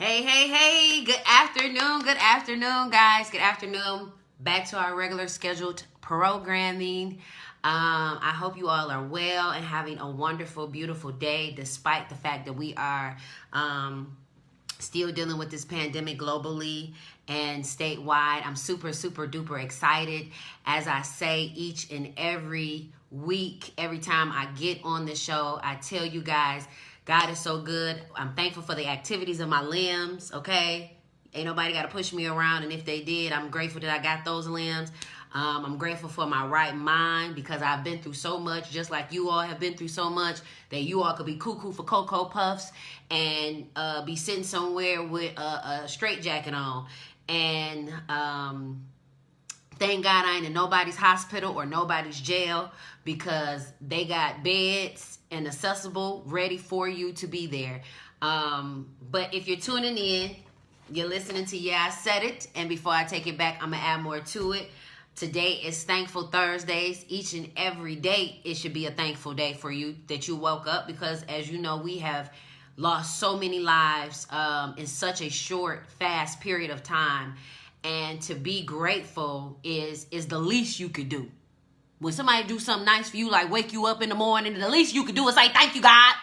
Hey, hey, hey, good afternoon, guys. Good afternoon. Back to our regular scheduled programming. I hope you all are well and having a wonderful, beautiful day, despite the fact that we are still dealing with this pandemic globally and statewide. I'm super, super duper excited. As I say each and every week, every time I get on the show, I tell you guys, God is so good. I'm thankful for the activities of my limbs, okay? Ain't nobody got to push me around, and if they did, I'm grateful that I got those limbs. I'm grateful for my right mind because I've been through so much, just like you all have been through so much, that you all could be cuckoo for Cocoa Puffs and be sitting somewhere with a straitjacket on. And thank God I ain't in nobody's hospital or nobody's jail because they got beds and accessible, ready for you to be there. But if you're tuning in, you're listening to Yeah, I Said It. And before I take it back, I'm going to add more to it. Today is Thankful Thursdays. Each and every day, it should be a thankful day for you that you woke up because, as you know, we have lost so many lives in such a short, fast period of time. And to be grateful is the least you could do. When somebody do something nice for you, like wake you up in the morning, the least you could do is say, thank you, God.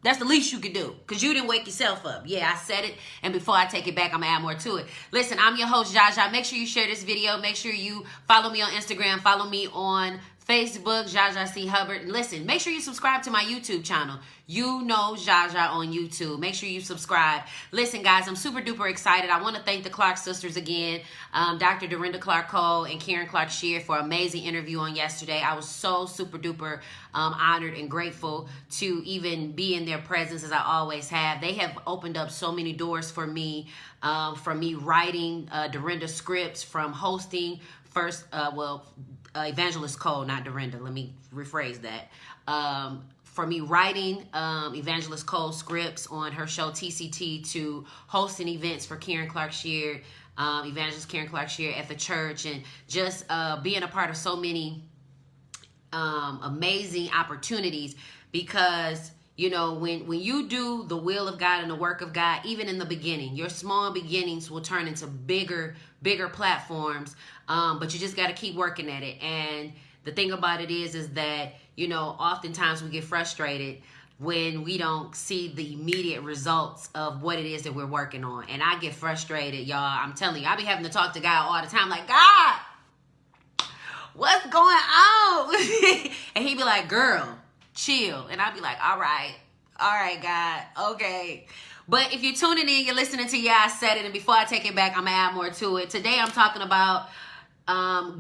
That's the least you could do because you didn't wake yourself up. Yeah, I said it. And before I take it back, I'm going to add more to it. Listen, I'm your host, Jaja. Make sure you share this video. Make sure you follow me on Instagram. Follow me on Facebook, Jaja C. Hubbard. And listen, make sure you subscribe to my YouTube channel. You know Jaja on YouTube. Make sure you subscribe. Listen, guys, I'm super duper excited. I want to thank the Clark sisters again, Dr. Dorinda Clark Cole and Karen Clark Shear for an amazing interview on yesterday. I was so super duper honored and grateful to even be in their presence as I always have. They have opened up so many doors for me, from me writing Dorinda scripts, from hosting Evangelist Cole, not Dorinda. Let me rephrase that. For me writing Evangelist Cole scripts on her show TCT, to hosting events for Karen Clark Shear, Evangelist Karen Clark Shear at the church, and just being a part of so many amazing opportunities. Because you know, when you do the will of God and the work of God, even in the beginning, your small beginnings will turn into bigger platforms. But you just got to keep working at it. And the thing about it is that, you know, oftentimes we get frustrated when we don't see the immediate results of what it is that we're working on. And I get frustrated, y'all. I'm telling you, I be having to talk to God all the time, like, God, what's going on? And he be like, girl, chill. And I'll be like, all right, God, okay. But if you're tuning in, you're listening to Yeah, I Said It. And before I take it back, I'm going to add more to it. Today I'm talking about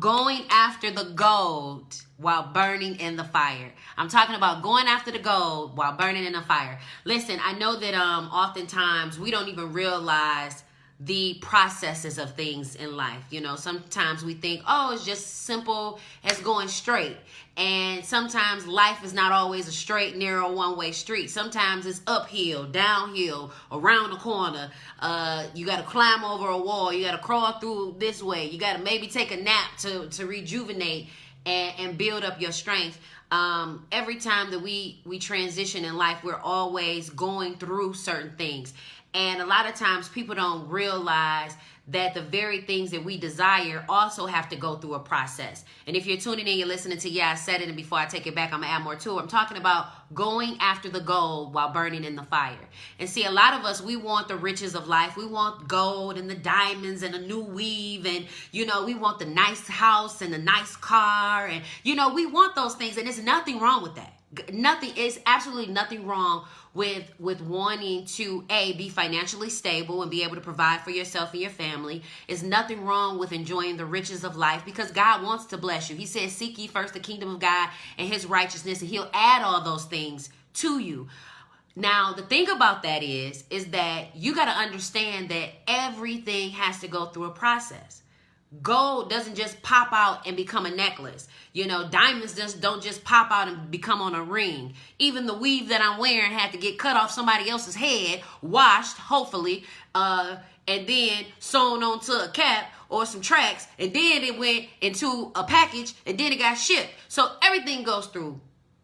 going after the gold while burning in the fire. I'm talking about going after the gold while burning in the fire. Listen, I know that oftentimes we don't even realize the processes of things in life. You know, sometimes we think, oh, it's just simple as going straight. And sometimes life is not always a straight, narrow, one-way street. Sometimes it's uphill, downhill, around the corner. You got to climb over a wall. You got to crawl through this way. You got to maybe take a nap to rejuvenate and build up your strength. Every time that we transition in life, we're always going through certain things. And a lot of times people don't realize that the very things that we desire also have to go through a process. And if you're tuning in, you're listening to Yeah, I Said It. And before I take it back, I'm going to add more to it. I'm talking about going after the gold while burning in the fire. And see, a lot of us, we want the riches of life. We want gold and the diamonds and a new weave. And, you know, we want the nice house and the nice car. And, you know, we want those things. And there's nothing wrong with that. It's absolutely nothing wrong with wanting to be financially stable and be able to provide for yourself and your family. There's nothing wrong with enjoying the riches of life because God wants to bless you. He says, seek ye first the kingdom of God and his righteousness, and he'll add all those things to you. Now, the thing about that is that you got to understand that everything has to go through a process. Gold doesn't just pop out and become a necklace. You know, diamonds don't just pop out and become on a ring. Even the weave that I'm wearing had to get cut off somebody else's head, washed, hopefully, and then sewn onto a cap or some tracks, and then it went into a package, and then it got shipped. So everything goes through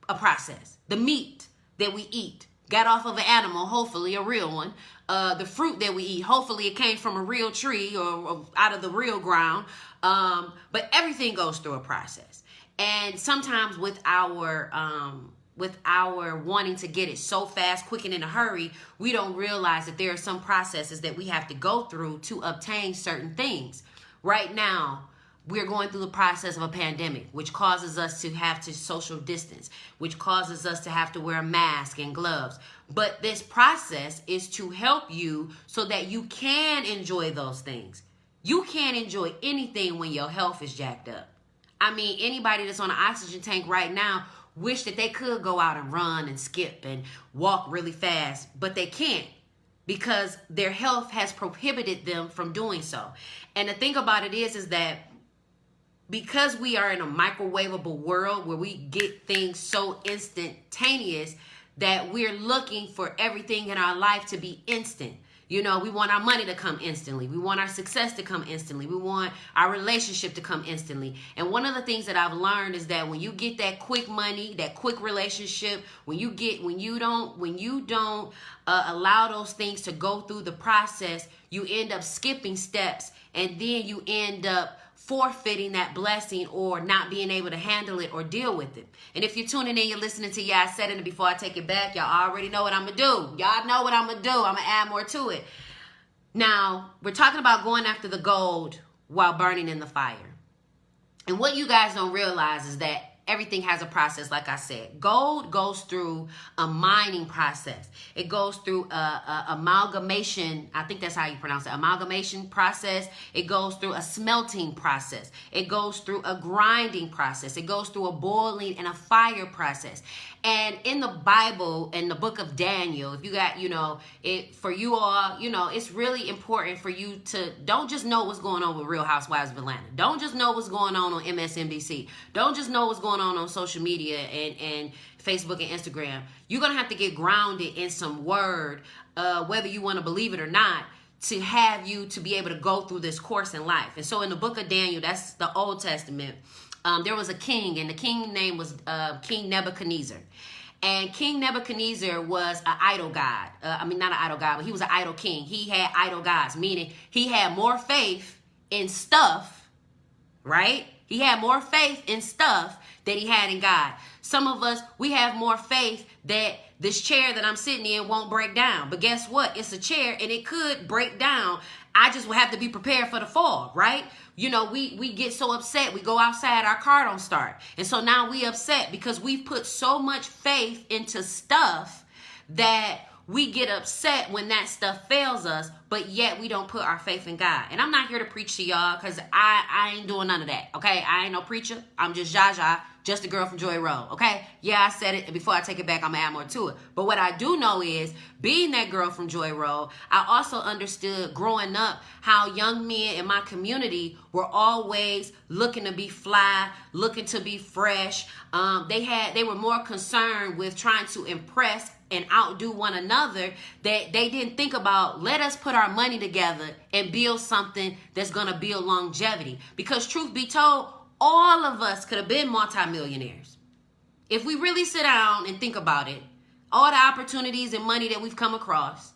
a process. The meat that we eat, got off of an animal, hopefully a real one. The fruit that we eat, hopefully it came from a real tree or out of the real ground. But everything goes through a process. And sometimes with our wanting to get it so fast, quick, and in a hurry, we don't realize that there are some processes that we have to go through to obtain certain things. Right now, we're going through the process of a pandemic, which causes us to have to social distance, which causes us to have to wear a mask and gloves. But this process is to help you so that you can enjoy those things. You can't enjoy anything when your health is jacked up. I mean, anybody that's on an oxygen tank right now wish that they could go out and run and skip and walk really fast, but they can't because their health has prohibited them from doing so. And the thing about it is that because we are in a microwavable world where we get things so instantaneous that we're looking for everything in our life to be instant. You know, we want our money to come instantly. We want our success to come instantly. We want our relationship to come instantly. And one of the things that I've learned is that when you get that quick money, that quick relationship, when you don't allow those things to go through the process, you end up skipping steps, and then you end up forfeiting that blessing or not being able to handle it or deal with it. And if you're tuning in, you're listening to I said it before I take it back, y'all already know what I'm going to do. Y'all know what I'm going to do. I'm going to add more to it. Now, we're talking about going after the gold while burning in the fire. And what you guys don't realize is that everything has a process, like I said. Gold goes through a mining process. It goes through a amalgamation. I think that's how you pronounce it. Amalgamation process. It goes through a smelting process. It goes through a grinding process. It goes through a boiling and a fire process. And in the Bible, in the book of Daniel, if you got, for you all, it's really important for you to don't just know what's going on with Real Housewives of Atlanta. Don't just know what's going on MSNBC. Don't just know what's going on social media and Facebook and Instagram. You're going to have to get grounded in some word, whether you want to believe it or not, to have you to be able to go through this course in life. And so in the book of Daniel, that's the Old Testament, there was a king, and the king's name was King Nebuchadnezzar. And King Nebuchadnezzar was an idol god. Not an idol god, but he was an idol king. He had idol gods, meaning he had more faith in stuff, right? He had more faith in stuff than he had in God. Some of us, we have more faith that this chair that I'm sitting in won't break down. But guess what? It's a chair and it could break down. I just will have to be prepared for the fall, right? We get so upset. We go outside, our car don't start. And so now we upset because we put so much faith into stuff that we get upset when that stuff fails us, but yet we don't put our faith in God. And I'm not here to preach to y'all because I ain't doing none of that, okay? I ain't no preacher. I'm just Jaja, just a girl from Joy Road, okay? Yeah, I said it, and before I take it back, I'm going to add more to it. But what I do know is, being that girl from Joy Road, I also understood growing up how young men in my community were always looking to be fly, looking to be fresh. They were more concerned with trying to impress and outdo one another, that they didn't think about, let us put our money together and build something that's going to build longevity. Because truth be told, all of us could have been multimillionaires. If we really sit down and think about it, all the opportunities and money that we've come across,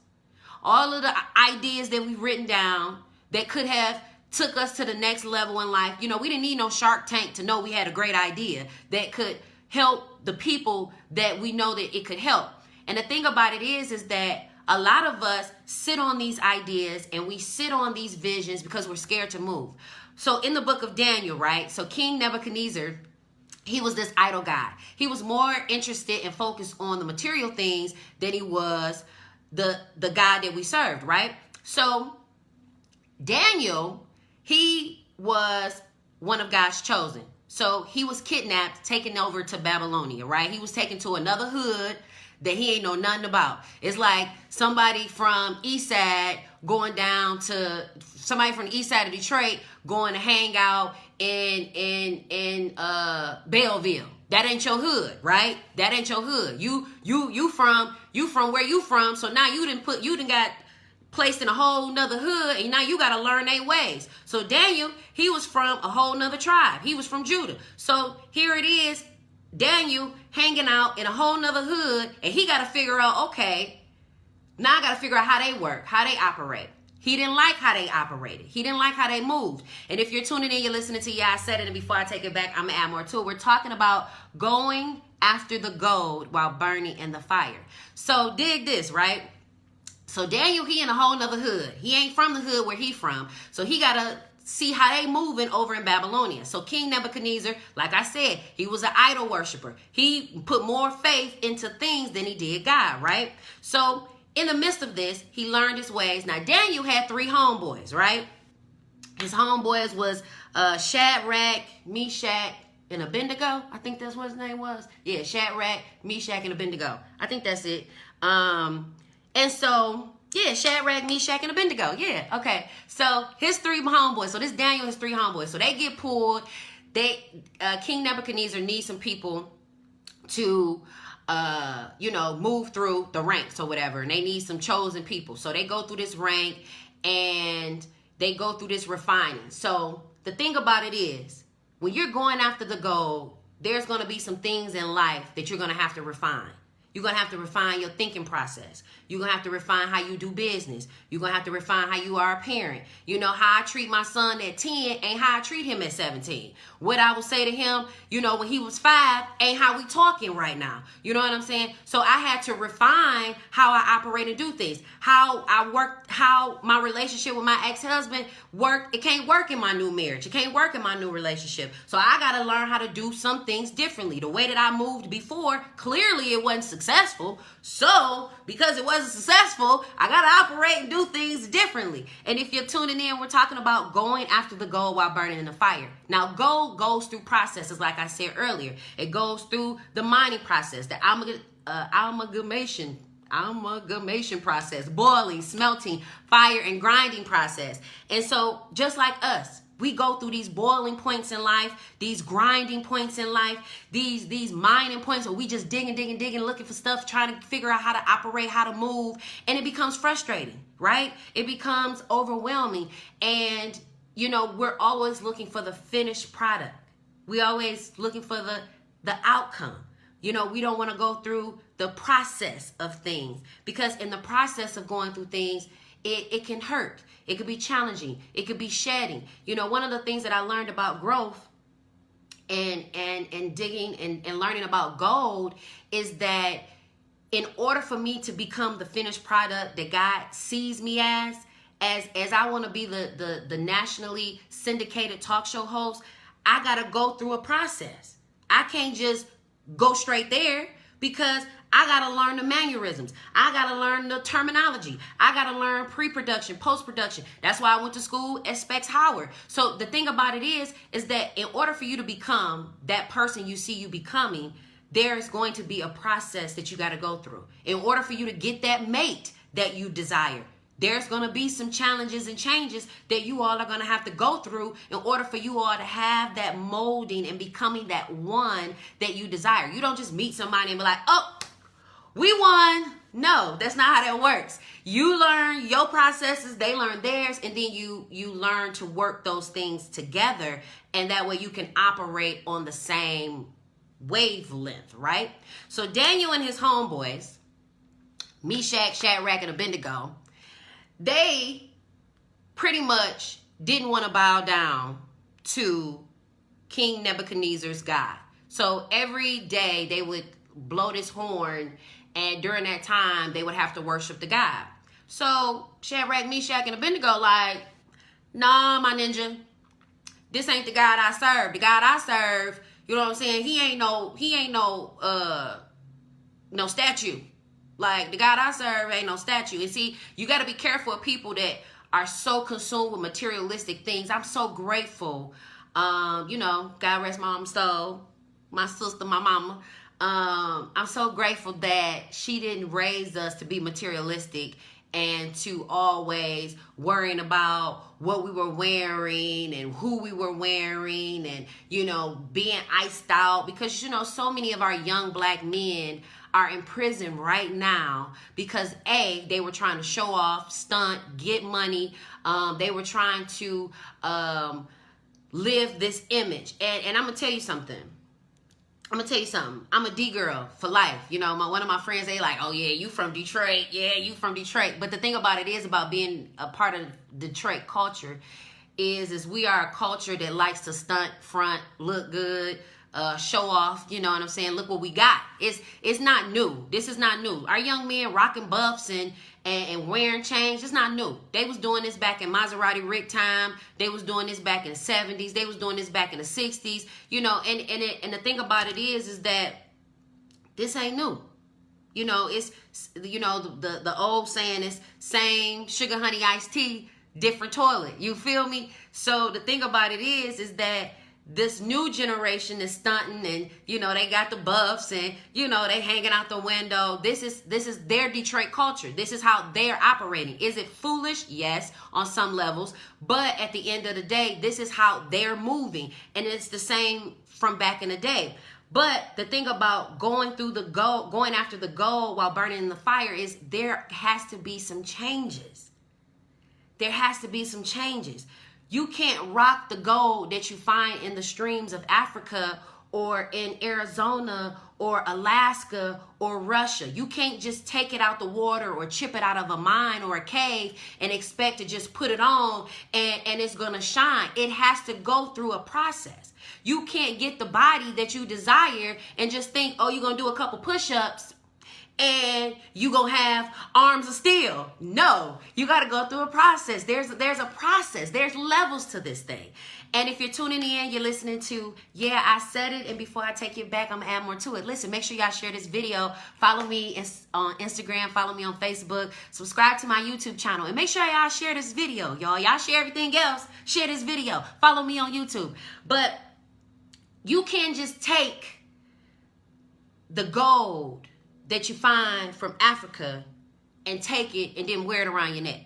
all of the ideas that we've written down that could have took us to the next level in life. We didn't need no Shark Tank to know we had a great idea that could help the people that we know that it could help. And the thing about it is that a lot of us sit on these ideas and we sit on these visions because we're scared to move. So in the book of Daniel, right? So King Nebuchadnezzar, he was this idol god. He was more interested and focused on the material things than he was the God that we served, right? So Daniel, he was one of God's chosen. So he was kidnapped, taken over to Babylonia, right? He was taken to another hood that he ain't know nothing about. It's like somebody from East Side going down to somebody from the East Side of Detroit going to hang out in Belleville. That ain't your hood, right? That ain't your hood. You from where you from. So now you done got placed in a whole nother hood, and now you got to learn their ways. So Daniel, he was from a whole nother tribe. He was from Judah. So here it is. Daniel hanging out in a whole nother hood, and he got to figure out, okay, now I got to figure out how they work, how they operate. He didn't like how they operated. He didn't like how they moved. And if you're tuning in, you're listening to, yeah, I said it, and before I take it back, I'm going to add more to it. We're talking about going after the gold while burning in the fire. So dig this, right? So Daniel, he in a whole nother hood. He ain't from the hood where he from. So he got to see how they moving over in Babylonia. So King Nebuchadnezzar, like I said, he was an idol worshiper. He put more faith into things than he did God, right? So in the midst of this, he learned his ways. Now, Daniel had 3 homeboys, right? His homeboys was Shadrach, Meshach, and Abednego. I think that's what his name was. Yeah, Shadrach, Meshach, and Abednego. I think that's it. And so, yeah, Shadrach, Meshach, and Abednego. Yeah, okay. So his 3 homeboys. So this Daniel, his 3 homeboys. So they get pulled. King Nebuchadnezzar needs some people to move through the ranks or whatever, and they need some chosen people. So they go through this rank and they go through this refining. So the thing about it is, when you're going after the gold, there's going to be some things in life that you're going to have to refine. You're going to have to refine your thinking process. You're going to have to refine how you do business. You're going to have to refine how you are a parent. You know, how I treat my son at 10 ain't how I treat him at 17. What I will say to him, when he was 5 ain't how we talking right now. You know what I'm saying? So I had to refine how I operate and do things. How I work, how my relationship with my ex-husband worked. It can't work in my new marriage. It can't work in my new relationship. So I got to learn how to do some things differently. The way that I moved before, clearly it wasn't successful. So because it wasn't successful, I got to operate and do things differently. And if you're tuning in, we're talking about going after the gold while burning in the fire. Now, gold goes through processes, like I said earlier. It goes through the mining process, the amalgamation process, boiling, smelting, fire, and grinding process. And so just like us, we go through these boiling points in life, these grinding points in life, these mining points where we just digging, looking for stuff, trying to figure out how to operate, how to move, and it becomes frustrating, right? It becomes overwhelming, and we're always looking for the finished product. We always looking for the outcome. We don't want to go through the process of things, because in the process of going through things, it can hurt. It could be challenging. It could be shedding. One of the things that I learned about growth and digging and learning about gold is that in order for me to become the finished product that God sees me as I want to be the nationally syndicated talk show host, I got to go through a process. I can't just go straight there, because I got to learn the mannerisms. I got to learn the terminology. I got to learn pre-production, post-production. That's why I went to school at Specs Howard. So the thing about it is that in order for you to become that person you see you becoming, there's going to be a process that you got to go through. In order for you to get that mate that you desire, there's going to be some challenges and changes that you all are going to have to go through in order for you all to have that molding and becoming that one that you desire. You don't just meet somebody and be like, oh, we won. No, that's not how that works. You learn your processes, they learn theirs, and then you learn to work those things together, and that way you can operate on the same wavelength, right? So Daniel and his homeboys, Meshach, Shadrach, and Abednego, they pretty much didn't want to bow down to King Nebuchadnezzar's God. So every day they would blow this horn, and during that time they would have to worship the God. So Shadrach, Meshach, and Abednego like, nah, my ninja, this ain't the God I serve. The God I serve, you know what I'm saying? He ain't no statue. Like, the God I serve ain't no statue. And see, you got to be careful of people that are so consumed with materialistic things. I'm so grateful. God rest my mama's soul, my sister, my mama. I'm so grateful that she didn't raise us to be materialistic and to always worrying about what we were wearing and who we were wearing and, being iced out. Because, so many of our young black men are in prison right now because they were trying to show off, stunt, get money. They were trying to live this image. And I'm going to tell you something. I'm gonna tell you something. I'm a D girl for life. You know, one of my friends, they like, oh yeah, you from Detroit. Yeah, you from Detroit. But the thing about it is about being a part of Detroit culture is we are a culture that likes to stunt, front, look good, show off. You know what I'm saying? Look what we got. It's not new. This is not new. Our young men rocking buffs and wearing chains. It's not new. They was doing this back in Maserati Rick time. They was doing this back in the 70s. They was doing this back in the 60s. You know, and the thing about it is that this ain't new. You know, it's, you know, the old saying is same sugar honey iced tea, different toilet. You feel me? So the thing about it is that this new generation is stunting, and you know they got the buffs, and you know they hanging out the window. This is their Detroit culture. This is how they're operating. Is it foolish? Yes, on some levels, but at the end of the day, this is how they're moving, and it's the same from back in the day. But the thing about going after the gold while burning in the fire is there has to be some changes. There has to be some changes. You can't rock the gold that you find in the streams of Africa or in Arizona or Alaska or Russia. You can't just take it out the water or chip it out of a mine or a cave and expect to just put it on and it's going to shine. It has to go through a process. You can't get the body that you desire and just think, oh, you're going to do a couple push-ups and you gonna have arms of steel. No, you got to go through a process. There's a process. There's levels to this thing. And if you're tuning in, you're listening to, yeah, I said it, and before I take it back, I'm gonna add more to it. Listen, make sure y'all share this video. Follow me on Instagram. Follow me on Facebook. Subscribe to my YouTube channel, and make sure y'all share this video, y'all. Y'all share everything else. Share this video. Follow me on YouTube. But you can't just take the gold that you find from Africa and take it and then wear it around your neck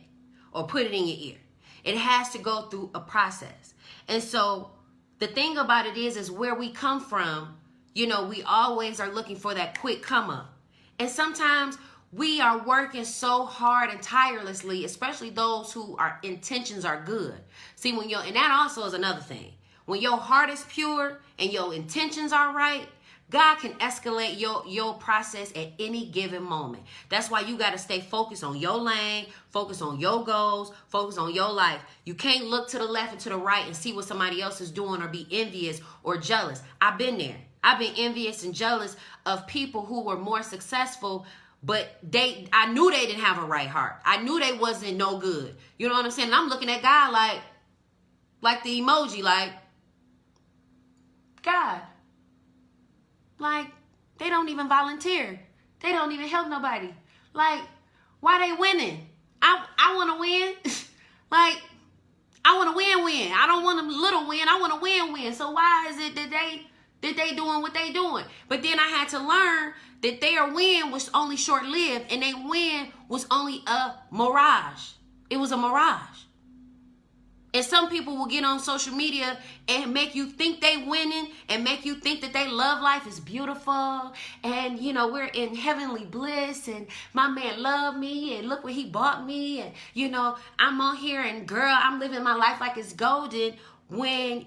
or put it in your ear. It has to go through a process. And so the thing about it is where we come from, you know, we always are looking for that quick come up. And sometimes we are working so hard and tirelessly, especially those who our intentions are good. See, and that also is another thing. When your heart is pure and your intentions are right, God can escalate your process at any given moment. That's why you got to stay focused on your lane, focus on your goals, focus on your life. You can't look to the left and to the right and see what somebody else is doing or be envious or jealous. I've been there. I've been envious and jealous of people who were more successful, but I knew they didn't have a right heart. I knew they wasn't no good. You know what I'm saying? And I'm looking at God like the emoji, like, God. Like, they don't even volunteer. They don't even help nobody. Like, why they winning? I want to win. Like, I want to win. I don't want a little win. I want to win. So why is it that they doing what they doing? But then I had to learn that their win was only short-lived, and their win was only a mirage. It was a mirage. And some people will get on social media and make you think they winning and make you think that they love life is beautiful. And, you know, we're in heavenly bliss and my man loved me and look what he bought me. And, you know, I'm on here and girl, I'm living my life like it's golden when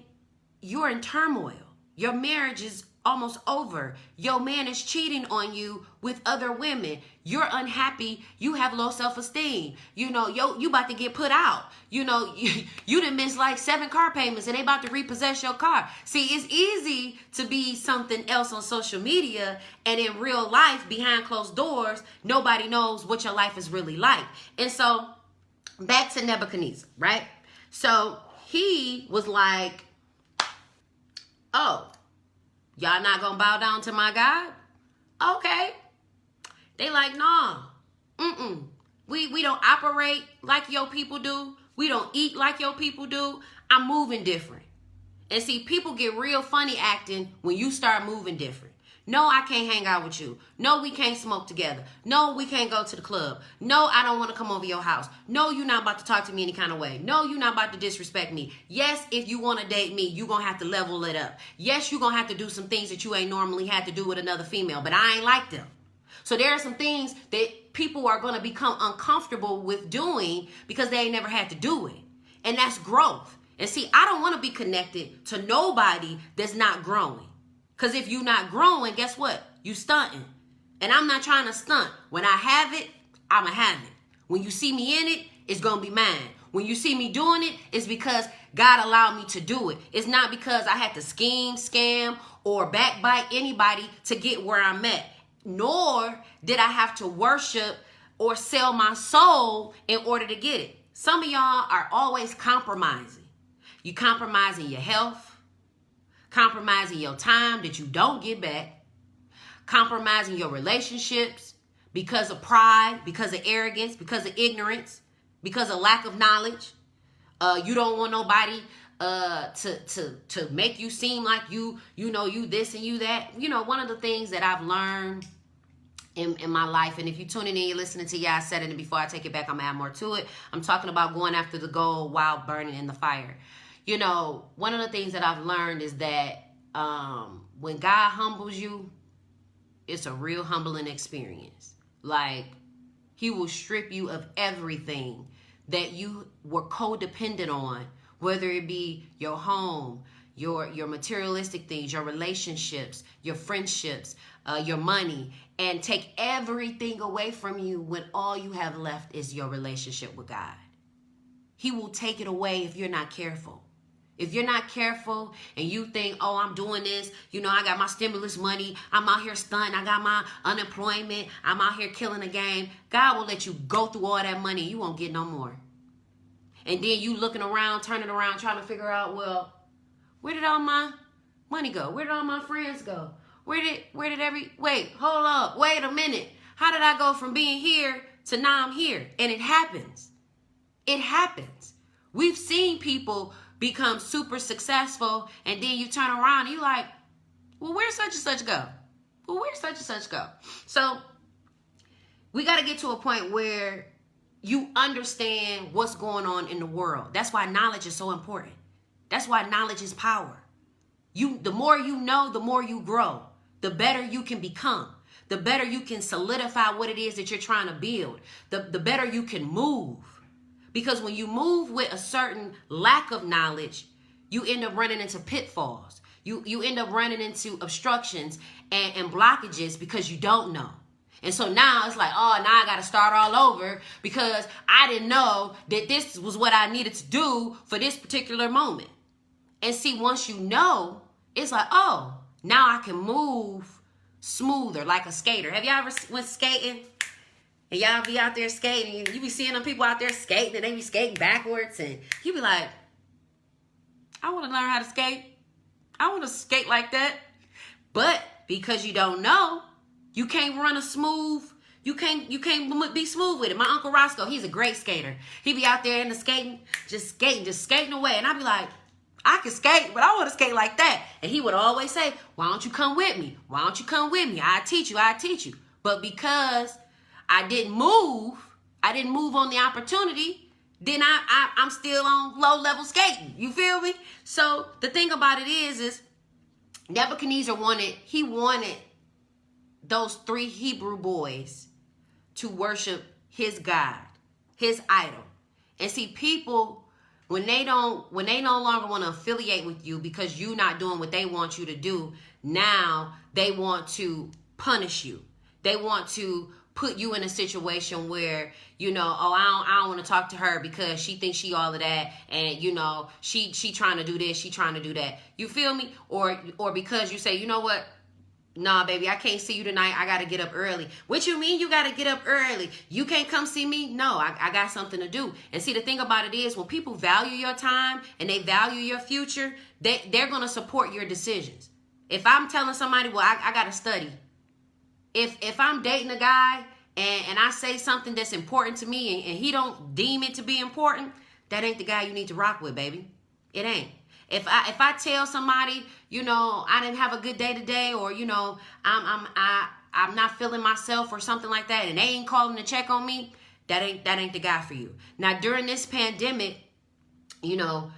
you're in turmoil. Your marriage is almost over. Your man is cheating on you with other women. You're unhappy. You have low self-esteem. You know, you about to get put out. You know, you done missed like 7 car payments and they about to repossess your car. See, it's easy to be something else on social media, and in real life, behind closed doors, nobody knows what your life is really like. And so, back to Nebuchadnezzar, right? So, he was like, oh, y'all not gonna bow down to my God? Okay. They like, nah. We don't operate like your people do. We don't eat like your people do. I'm moving different. And see, people get real funny acting when you start moving different. No, I can't hang out with you. No, we can't smoke together. No, we can't go to the club. No, I don't want to come over your house. No, you're not about to talk to me any kind of way. No, you're not about to disrespect me. Yes, if you want to date me, you're going to have to level it up. Yes, you're going to have to do some things that you ain't normally had to do with another female, but I ain't like them. So there are some things that people are going to become uncomfortable with doing because they ain't never had to do it. And that's growth. And see, I don't want to be connected to nobody that's not growing. Because if you're not growing, guess what? You stunting. And I'm not trying to stunt. When I have it, I'ma have it. When you see me in it, it's going to be mine. When you see me doing it, it's because God allowed me to do it. It's not because I had to scheme, scam, or backbite anybody to get where I'm at. Nor did I have to worship or sell my soul in order to get it. Some of y'all are always compromising. You compromising your health, compromising your time that you don't get back, compromising your relationships because of pride, because of arrogance, because of ignorance, because of lack of knowledge. You don't want nobody to make you seem like you know you this and you that. You know, one of the things that I've learned in my life, and if you're tuning in, you're listening to, I said it, and before I take it back, I'm gonna add more to it. I'm talking about going after the gold while burning in the fire. You know, one of the things that I've learned is that when God humbles you, it's a real humbling experience. Like, he will strip you of everything that you were codependent on, whether it be your home, your materialistic things, your relationships, your friendships, your money, and take everything away from you when all you have left is your relationship with God. He will take it away if you're not careful. If you're not careful and you think, oh, I'm doing this, you know, I got my stimulus money, I'm out here stunting, I got my unemployment, I'm out here killing the game, God will let you go through all that money. You won't get no more. And then you looking around, turning around, trying to figure out, well, where did all my money go? Where did all my friends go? Wait, hold up, wait a minute. How did I go from being here to now I'm here? And it happens. It happens. We've seen people become super successful, and then you turn around and you're like, well, where's such and such go? Well, where's such and such go? So we got to get to a point where you understand what's going on in the world. That's why knowledge is so important. That's why knowledge is power. The more you know, the more you grow. The better you can become. The better you can solidify what it is that you're trying to build. The better you can move. Because when you move with a certain lack of knowledge, you end up running into pitfalls. You end up running into obstructions and blockages because you don't know. And so now it's like, oh, now I got to start all over because I didn't know that this was what I needed to do for this particular moment. And see, once you know, it's like, oh, now I can move smoother like a skater. Have y'all ever went skating? And y'all be out there skating. You be seeing them people out there skating and they be skating backwards. And you be like, I want to learn how to skate. I want to skate like that. But because you don't know, you can't run a smooth, you can't be smooth with it. My Uncle Roscoe, he's a great skater. He be out there in the skating, just skating away. And I be like, I can skate, but I want to skate like that. And he would always say, why don't you come with me? Why don't you come with me? I teach you. But because I didn't move on the opportunity, then I'm still on low level skating. You feel me? So the thing about it is Nebuchadnezzar wanted those 3 Hebrew boys to worship his God, his idol. And see, people, when they no longer want to affiliate with you because you're not doing what they want you to do, now they want to punish you. They want to put you in a situation where, you know, oh, I don't want to talk to her because she thinks she all of that, and you know, she trying to do this, she trying to do that. You feel me? Or because you say, you know what? Nah, baby, I can't see you tonight. I got to get up early. What you mean you got to get up early? You can't come see me? No, I got something to do. And see, the thing about it is when people value your time and they value your future, they're going to support your decisions. If I'm telling somebody, well, I got to study. If I'm dating a guy and I say something that's important to me and he don't deem it to be important, that ain't the guy you need to rock with, baby. It ain't. If I tell somebody, you know, I didn't have a good day today, or you know, I'm not feeling myself or something like that, and they ain't calling to check on me, that ain't the guy for you. Now during this pandemic, you know,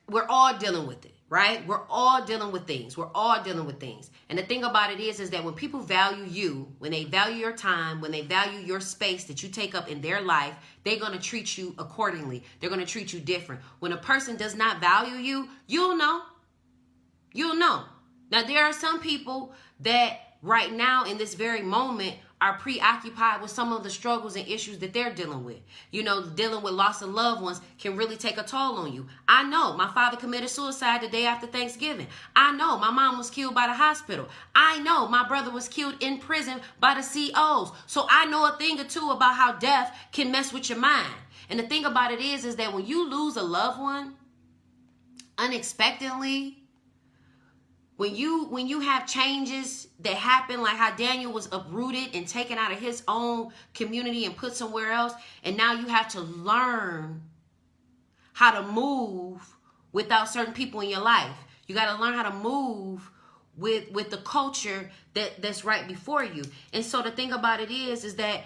we're all dealing with it, right? We're all dealing with things. And the thing about it is that when people value you, when they value your time, when they value your space that you take up in their life, they're going to treat you accordingly. They're going to treat you different. When a person does not value you, you'll know. Now, there are some people that right now in this very moment are preoccupied with some of the struggles and issues that they're dealing with. You know, dealing with loss of loved ones can really take a toll on you. I know my father committed suicide the day after Thanksgiving. I know my mom was killed by the hospital. I know my brother was killed in prison by the COs. So I know a thing or two about how death can mess with your mind. And the thing about it is that when you lose a loved one unexpectedly, when you have changes that happen, like how Daniel was uprooted and taken out of his own community and put somewhere else, and now you have to learn how to move without certain people in your life. You got to learn how to move with the culture that's right before you. And so the thing about it is that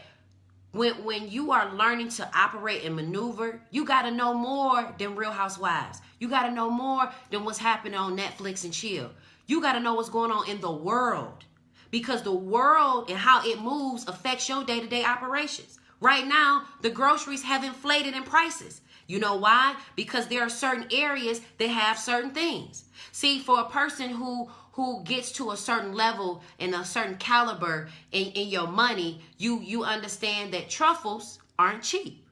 when you are learning to operate and maneuver, you got to know more than Real Housewives. You got to know more than what's happening on Netflix and chill. You got to know what's going on in the world, because the world and how it moves affects your day-to-day operations. Right now, the groceries have inflated in prices. You know why? Because there are certain areas that have certain things. See, for a person who gets to a certain level and a certain caliber in your money, you understand that truffles aren't cheap.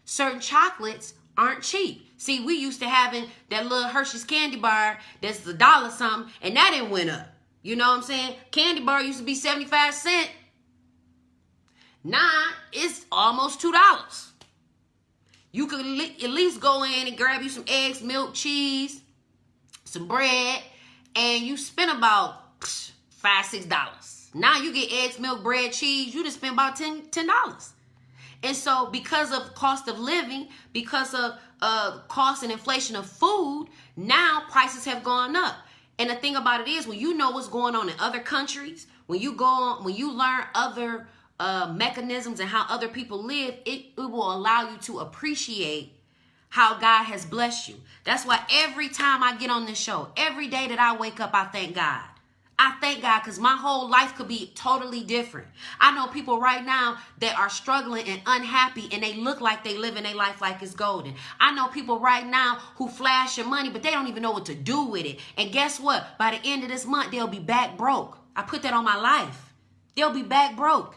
Certain chocolates aren't cheap. See, we used to having that little Hershey's candy bar that's $1 something, and that didn't went up. You know what I'm saying? Candy bar used to be 75 cents. Now it's almost $2. You could at least go in and grab you some eggs, milk, cheese, some bread, and you spend about $5, $6. Now you get eggs, milk, bread, cheese. You just spend about $10. And so because of cost of living, because of cost and inflation of food, now prices have gone up. And the thing about it is, when you know what's going on in other countries, when you learn other mechanisms and how other people live, it will allow you to appreciate how God has blessed you. That's why every time I get on this show, every day that I wake up, I thank God. I thank God, because my whole life could be totally different. I know people right now that are struggling and unhappy, and they look like they living their life like it's golden. I know people right now who flash your money, but they don't even know what to do with it. And guess what? By the end of this month, they'll be back broke. I put that on my life. They'll be back broke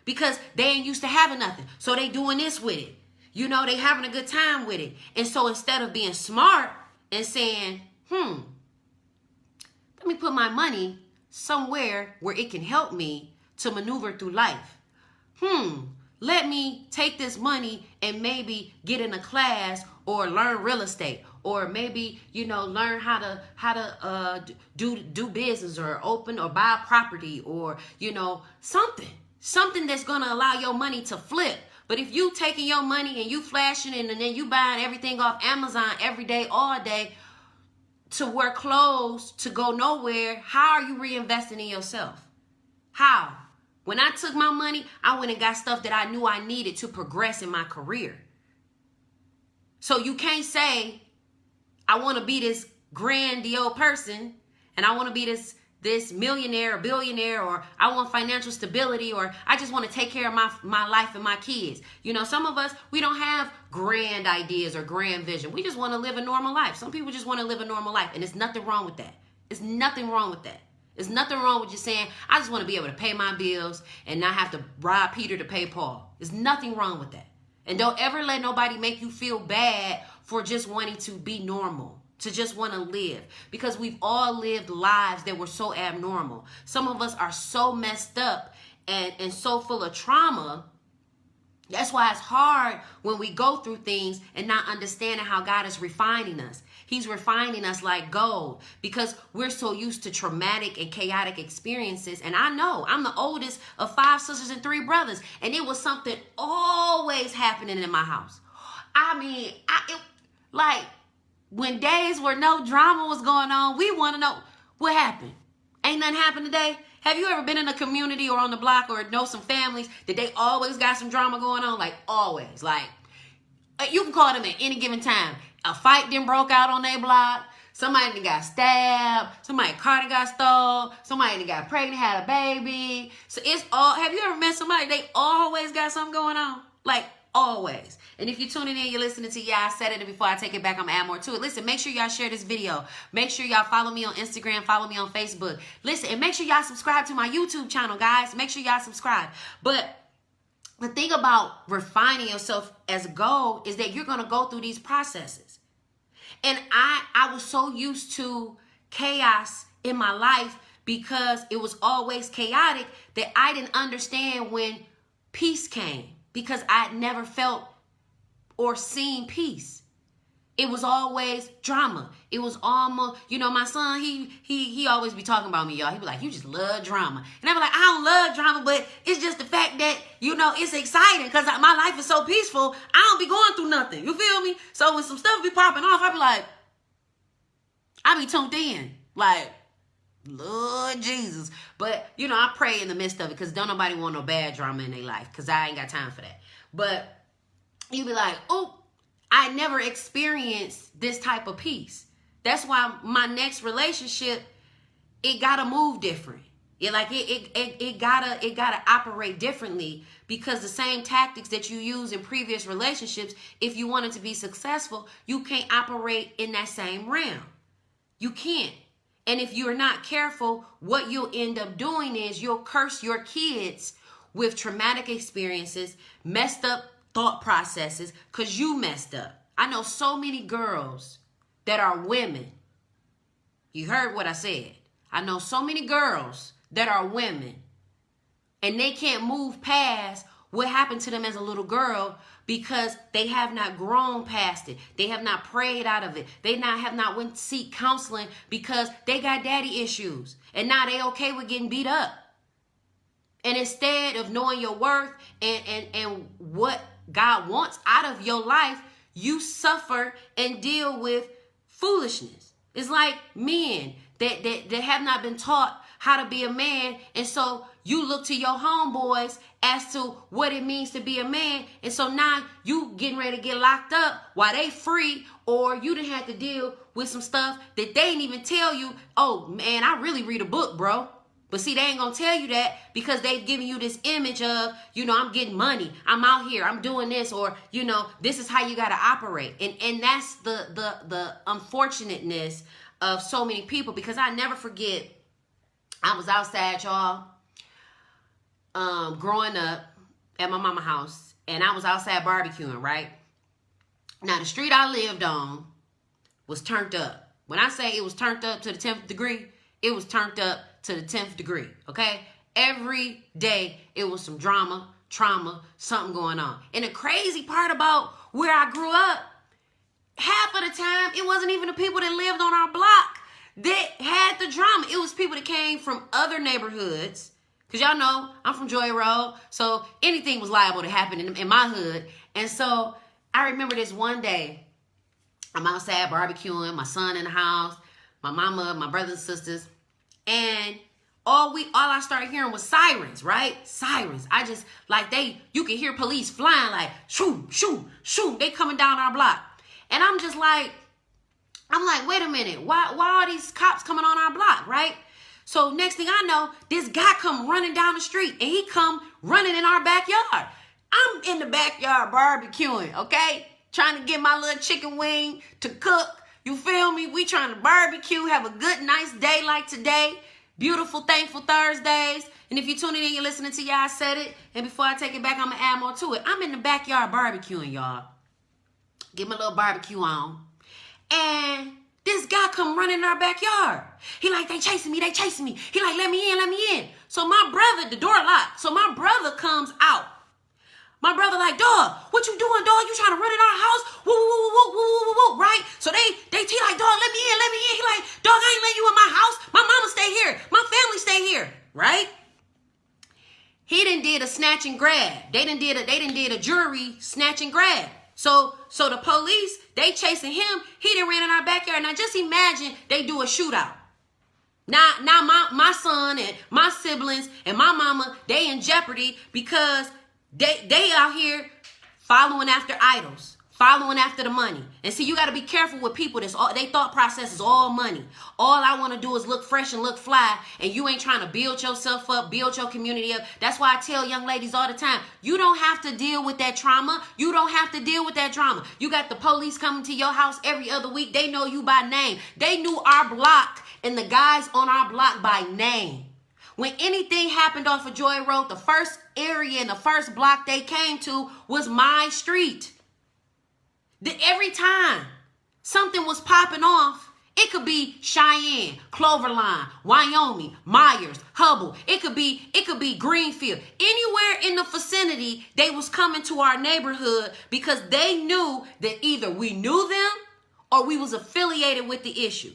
because they ain't used to having nothing. So they doing this with it. You know, they having a good time with it. And so instead of being smart and saying, let me put my money somewhere where it can help me to maneuver through life. Let me take this money and maybe get in a class or learn real estate, or maybe, learn how to do business, or open or buy a property, or, something that's going to allow your money to flip. But if you taking your money and you flashing it and then you buying everything off Amazon every day, all day, to wear clothes, to go nowhere, how are you reinvesting in yourself? How? When I took my money, I went and got stuff that I knew I needed to progress in my career. So you can't say, I want to be this grandiose person, and I want to be this millionaire or billionaire, or I want financial stability, or I just want to take care of my life and my kids. Some of us, we don't have grand ideas or grand vision. We just want to live a normal life. Some people just want to live a normal life, and there's nothing wrong with that. There's nothing wrong with that. There's nothing wrong with just saying, I just want to be able to pay my bills and not have to rob Peter to pay Paul. There's nothing wrong with that. And don't ever let nobody make you feel bad for just wanting to be normal, to just want to live, because we've all lived lives that were so abnormal. Some of us are so messed up and so full of trauma. That's why it's hard when we go through things and not understanding how God is refining us. He's refining us like gold, because we're so used to traumatic and chaotic experiences. And I know I'm the oldest of 5 sisters and 3 brothers, and it was something always happening in my house. I mean, when days where no drama was going on, we want to know what happened. Ain't nothing happened today. Have you ever been in a community or on the block or know some families that they always got some drama going on? Like always. Like you can call them at any given time. A fight then broke out on their block. Somebody done got stabbed. Somebody's car done got stole. Somebody done got pregnant, had a baby. So it's all. Have you ever met somebody? They always got something going on. Like Always. And if you're tuning in, you're listening to I said it, and before I take it back, I'm gonna add more to it. Listen, make sure y'all share this video. Make sure y'all follow me on Instagram, follow me on Facebook. Listen, and make sure y'all subscribe to my YouTube channel, guys. Make sure y'all subscribe. But the thing about refining yourself as a goal is that you're gonna go through these processes. And I was so used to chaos in my life because it was always chaotic that I didn't understand when peace came, because I'd never felt or seen peace. It was always drama. It was almost, you know, my son, he always be talking about me, y'all. He be like, you just love drama. And I be like, I don't love drama, but it's just the fact that, you know, it's exciting because my life is so peaceful. I don't be going through nothing. You feel me? So when some stuff be popping off, I be like, I be tuned in. Like, Lord Jesus. But, you know, I pray in the midst of it because don't nobody want no bad drama in their life because I ain't got time for that. But you be like, oh, I never experienced this type of peace. That's why my next relationship, it gotta move different. It gotta operate differently because the same tactics that you use in previous relationships, if you wanted to be successful, you can't operate in that same realm. You can't. And if you're not careful, what you'll end up doing is you'll curse your kids with traumatic experiences, messed up thought processes, because you messed up. I know so many girls that are women. You heard what I said. I know so many girls that are women, and they can't move past what happened to them as a little girl because they have not grown past it. They have not prayed out of it. They have not went to seek counseling because they got daddy issues, and now they okay with getting beat up. And instead of knowing your worth and what God wants out of your life, you suffer and deal with foolishness. It's like men that have not been taught how to be a man, and so you look to your homeboys as to what it means to be a man, and so now you getting ready to get locked up while they free, or you done had to deal with some stuff that they didn't even tell you. Oh man, I really read a book, bro. But see, they ain't gonna tell you that because they've given you this image of, you know, I'm getting money, I'm out here, I'm doing this, or, you know, this is how you gotta operate. And that's the unfortunateness of so many people, because I never forget, I was outside, y'all, growing up at my mama's house, and I was outside barbecuing, right? Now, the street I lived on was turned up. When I say it was turned up to the 10th degree, it was turned up to the 10th degree, okay? Every day, it was some drama, trauma, something going on. And the crazy part about where I grew up, half of the time, it wasn't even the people that lived on our block that had the drama. It was people that came from other neighborhoods. Because y'all know, I'm from Joy Road, so anything was liable to happen in my hood. And so I remember this one day, I'm outside barbecuing, my son in the house, my mama, my brothers and sisters, and all I started hearing was sirens, right? Sirens. I just, like, you can hear police flying, like, shoo, shoo, shoo. They coming down our block. And I'm like, wait a minute. Why are these cops coming on our block, right? So next thing I know, this guy come running down the street, and he come running in our backyard. I'm in the backyard barbecuing, okay? Trying to get my little chicken wing to cook. You feel me? We trying to barbecue, have a good, nice day like today. Beautiful, thankful Thursdays. And if you're tuning in, you're listening to I Said It. And before I take it back, I'm going to add more to it. I'm in the backyard barbecuing, y'all. Get my little barbecue on. And this guy come running in our backyard. He like, they chasing me. He like, let me in. So my brother, the door locked. So my brother comes out. My brother like, dog, what you doing, dog? You trying to run in our house? Woo, woo, woo, woo, woo, woo, woo, right? So he like, dog, let me in. He like, dog, I ain't letting you in my house. My mama stay here. My family stay here, right? He done did a snatch and grab. They done did a jury snatch and grab. So the police, they chasing him. He done ran in our backyard. Now just imagine they do a shootout. Now my son and my siblings and my mama, they in jeopardy because they out here following after idols, following after the money. And see, you got to be careful with people that's all, they thought process is all money. All I want to do is look fresh and look fly, and you ain't trying to build yourself up, build your community up. That's why I tell young ladies all the time, you don't have to deal with that trauma. You don't have to deal with that drama. You got the police coming to your house every other week. They know you by name. They knew our block and the guys on our block by name. When anything happened off of Joy Road, the first area and the first block they came to was my street. Every time something was popping off, it could be Cheyenne, Cloverline, Wyoming, Myers, Hubbard. It could be Greenfield. Anywhere in the vicinity, they was coming to our neighborhood because they knew that either we knew them or we was affiliated with the issue.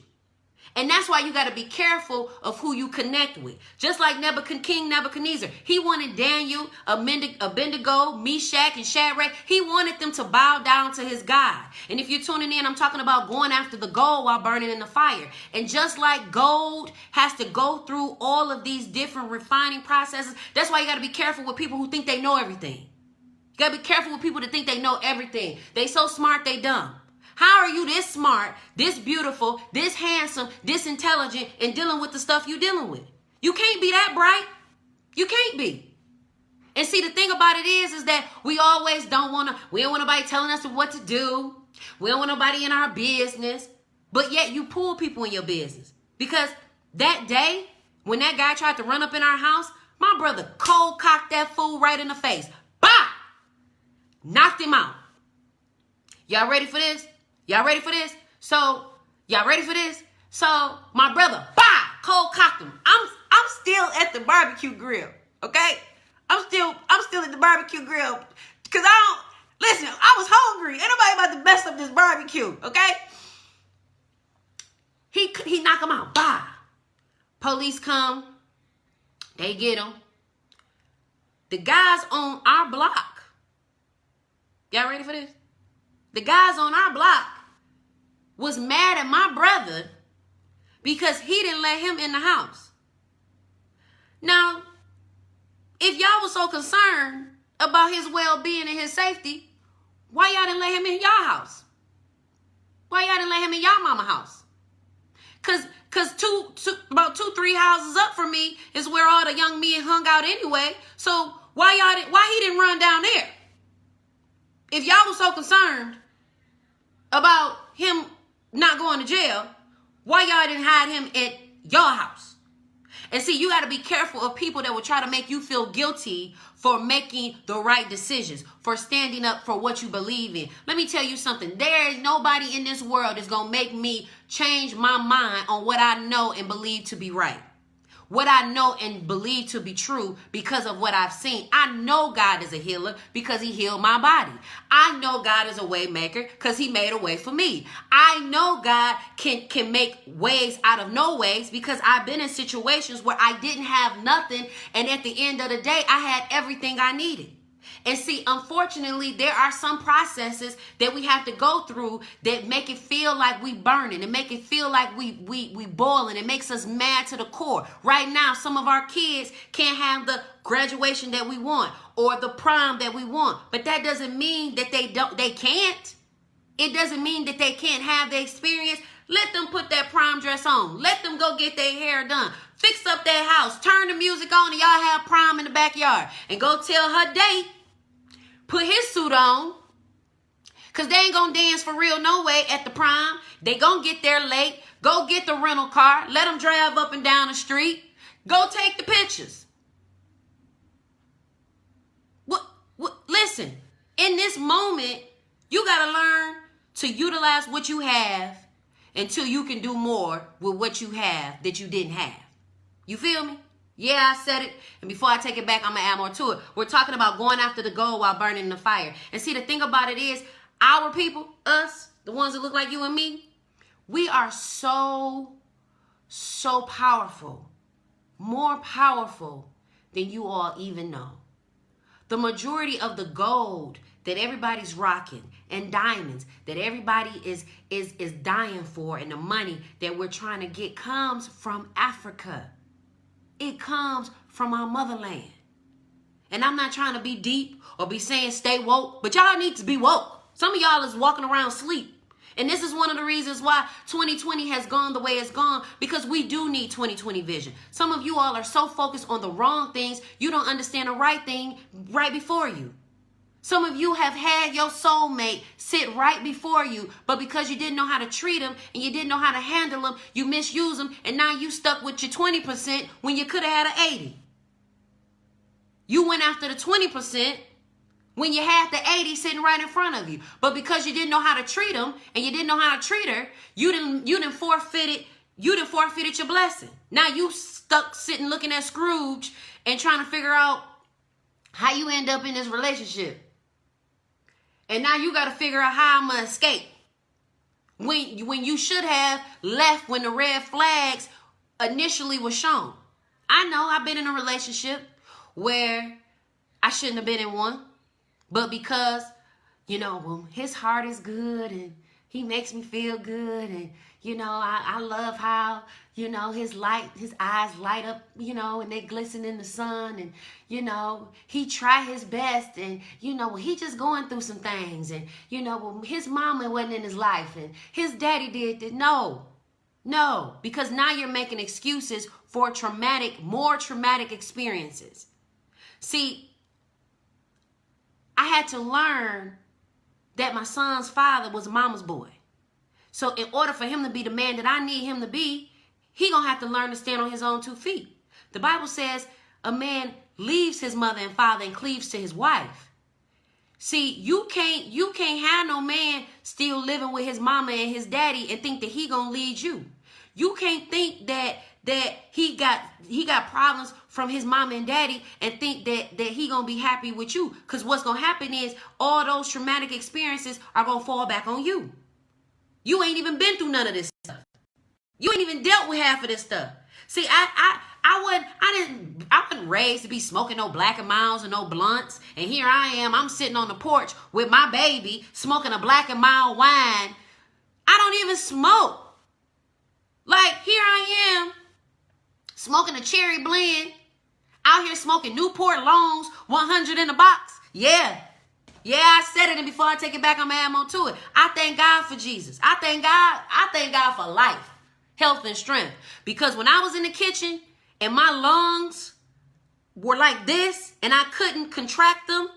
And that's why you got to be careful of who you connect with. Just like King Nebuchadnezzar. He wanted Daniel, Abednego, Meshach, and Shadrach. He wanted them to bow down to his God. And if you're tuning in, I'm talking about going after the gold while burning in the fire. And just like gold has to go through all of these different refining processes, that's why you got to be careful with people who think they know everything. You got to be careful with people that think they know everything. They so smart, they dumb. How are you this smart, this beautiful, this handsome, this intelligent, and dealing with the stuff you're dealing with? You can't be that bright. You can't be. And see, the thing about it is that we always we don't want nobody telling us what to do. We don't want nobody in our business. But yet you pull people in your business. Because that day, when that guy tried to run up in our house, my brother cold cocked that fool right in the face. Bah! Knocked him out. Y'all ready for this? Y'all ready for this? So my brother, cold cocked him. I'm still at the barbecue grill, okay? I'm still at the barbecue grill because I was hungry. Ain't nobody about to mess up this barbecue, okay? He knock him out. Police come. They get him. The guys on our block. Y'all ready for this? The guys on our block was mad at my brother because he didn't let him in the house. Now, if y'all was so concerned about his well-being and his safety, why y'all didn't let him in y'all house? Why y'all didn't let him in y'all mama house? Cause about 2-3 houses up from me is where all the young men hung out anyway. So why he didn't run down there? If y'all was so concerned about him not going to jail, why y'all didn't hide him at your house? And see, you got to be careful of people that will try to make you feel guilty for making the right decisions, for standing up for what you believe in. Let me tell you something. There is nobody in this world that's going to make me change my mind on what I know and believe to be right. What I know and believe to be true because of what I've seen. I know God is a healer because he healed my body. I know God is a way maker because he made a way for me. I know God can make ways out of no ways because I've been in situations where I didn't have nothing, and at the end of the day, I had everything I needed. And see, unfortunately, there are some processes that we have to go through that make it feel like we burning and make it feel like we boiling. It makes us mad to the core. Right now, some of our kids can't have the graduation that we want or the prom that we want. But that doesn't mean that they can't. It doesn't mean that they can't have the experience. Let them put that prom dress on. Let them go get their hair done. Fix up their house. Turn the music on and y'all have prom in the backyard. And go tell her date. Put his suit on, because they ain't going to dance for real no way at the prom. They going to get there late. Go get the rental car. Let them drive up and down the street. Go take the pictures. Listen, in this moment, you got to learn to utilize what you have until you can do more with what you have that you didn't have. You feel me? Yeah, I said it. And before I take it back, I'm going to add more to it. We're talking about going after the gold while burning in the fire. And see, the thing about it is, our people, us, the ones that look like you and me, we are so powerful. More powerful than you all even know. The majority of the gold that everybody's rocking and diamonds that everybody is dying for and the money that we're trying to get comes from Africa. It comes from our motherland. And I'm not trying to be deep or be saying stay woke, but y'all need to be woke. Some of y'all is walking around asleep. And this is one of the reasons why 2020 has gone the way it's gone, because we do need 2020 vision. Some of you all are so focused on the wrong things, you don't understand the right thing right before you. Some of you have had your soulmate sit right before you, but because you didn't know how to treat them and you didn't know how to handle them, you misuse them, and now you stuck with your 20% when you could have had an 80. You went after the 20% when you had the 80 sitting right in front of you. But because you didn't know how to treat them and you didn't know how to treat her, you didn't forfeited your blessing. Now you stuck sitting looking at Scrooge and trying to figure out how you end up in this relationship. And now you got to figure out how I'm going to escape. When you should have left when the red flags initially were shown. I know I've been in a relationship where I shouldn't have been in one. But because, well, his heart is good and he makes me feel good. And, I love how, his eyes light up, and they glisten in the sun. And, he try his best. And, he just going through some things. And, his mama wasn't in his life. And his daddy did that. No, because now you're making excuses for more traumatic experiences. See, I had to learn that my son's father was mama's boy. So in order for him to be the man that I need him to be, he gonna have to learn to stand on his own 2 feet. The Bible says a man leaves his mother and father and cleaves to his wife. See, you can't have no man still living with his mama and his daddy and think that he gonna lead you. You can't think that he got problems from his mama and daddy and think that he gonna be happy with you. Because what's gonna happen is all those traumatic experiences are gonna fall back on you. You ain't even been through none of this stuff. You ain't even dealt with half of this stuff. See, I wasn't raised to be smoking no Black and Milds and no blunts. And here I am, I'm sitting on the porch with my baby smoking a Black and Mild wine. I don't even smoke. Like, here I am smoking a cherry blend, out here smoking Newport Longs, 100 in the box. Yeah, I said it, and before I take it back, I'm gonna add more to it. I thank God for Jesus. I thank God for life, health, and strength. Because when I was in the kitchen and my lungs were like this and I couldn't contract them,